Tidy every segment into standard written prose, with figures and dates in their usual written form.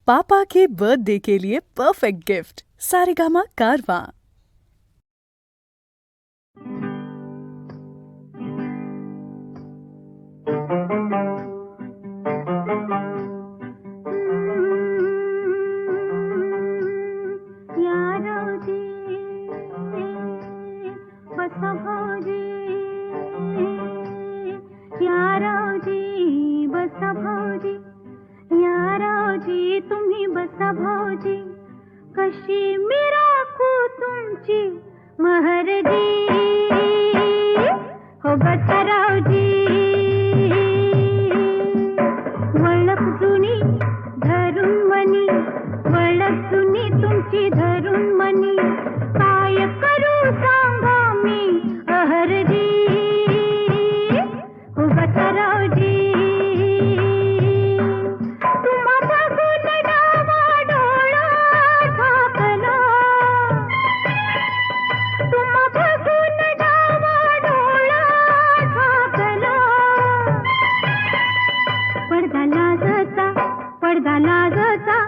पापा के birthday के लिए perfect gift Saregama कारवां। बसा भाऊजी, या रावजी बसा भाऊजी, या रावजी तुम्ही बसा भाऊजी, कशी मी राखू तुमची महरजी, हो बसा रावजी. वळख जुनी धरून मनी, वळख जुनी तुमची धरून मनी, काय करू सांगा मी अहरजी, हो बसा रावजी. तुम्हा बघून डावा डोळा झाकला, तुम्हा बघून डावा डोळा झाकला, पडदा लाजचा, पडदा लाजचा,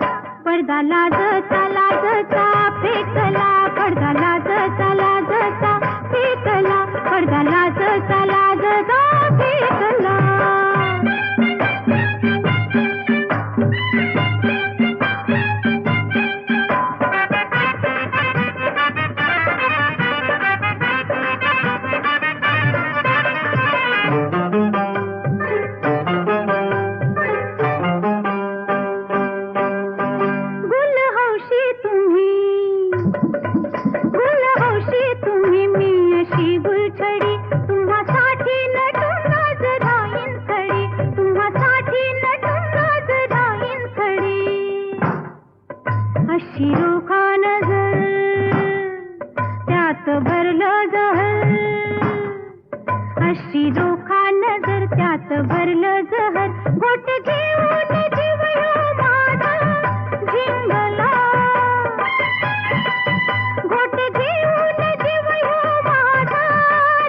पडदा लाजचा, लाजचा फेकला, पडदा लाजचा, लाजचा फेकला, पडदा लाजचा, लाजचा फेकला. शिरोखा नजर त्यात भरलं जहर, अशी रोखा नजर त्यात भरलं जहर, घोट घेऊन जीव ह्यो माझा झिंगला, घोट घेऊन जीव ह्यो माझा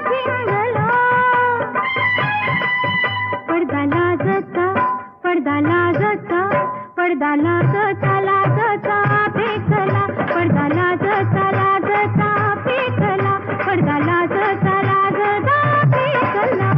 झिंगला. पडदा लाजचा, पडदा लाजचा, पडदा लाजचा, लाजचा फेकला, पडदा लाजचा, लाजचा फेकला, पडदा लाजचा, लाजचा फेकला.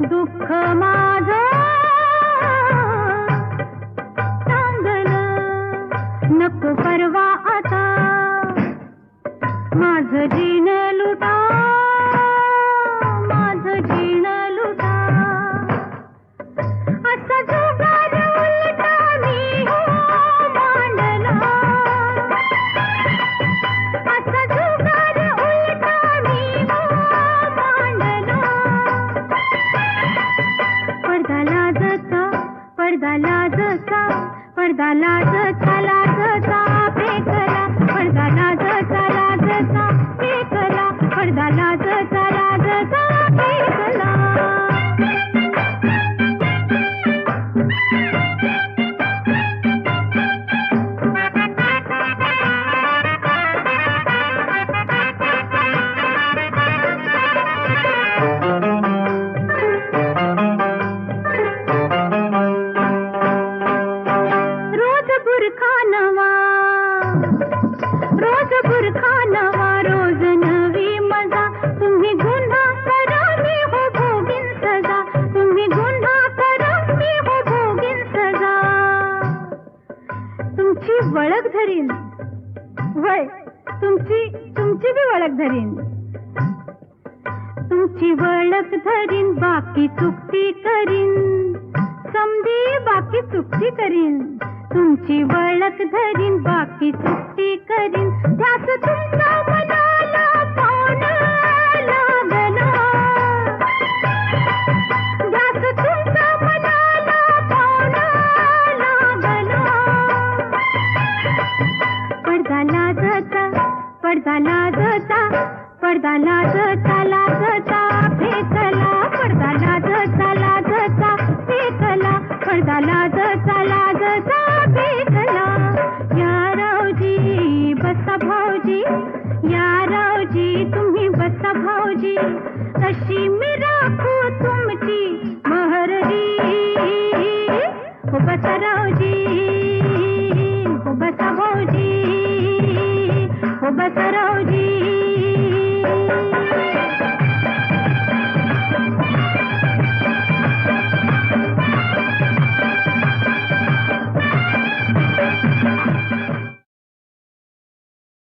दुःख माझं सांगलं नको परवा आता, माझं जीण लुटा, माझं जीण लुटा, असा जुगार उलटा मी हो मांडला, असा जुगार उलटा मी हो मांडला. पडदा लाजचा, पडदा लाजचा, पडदा लाजचा, लाजचा फेकला, पडदा लाजचा, लाजचा फेकला, पडदा लाजचा, लाजचा फेकला. रोज बुरखा नवा, रोज बुरखा नवा, रोज नवी मजा, तुम्ही गुन्हा करा मी हो भोगीन सजा, तुम्ही गुन्हा करा मी हो भोगीन सजा. तुमची वळख धरीन, वय तुमची तुमची बी वळख धरीन, तुमची वळख धरीन, बाकी चुकती करीन, समधी बाकी चुकती करीन, तुमची वळख धरीन बाकी सुट्टी करीन ध्यास तुमचा मनाला पाहून लागला ध्यास तुमचा मनाला पाहून लागला पडदा लाजता पडदा लाजता पडदा लाजता लाजता फेकला पडदा लाजता लाजता फेकला पडदा लाजता लाजता फेकला या रावजी बसा भाऊजी या रावजी तुम्ही बसा भाऊजी कशी मी राखू तुमची महरजी हो बसा रावजी हो बसा भाऊजी हो बसा रावजी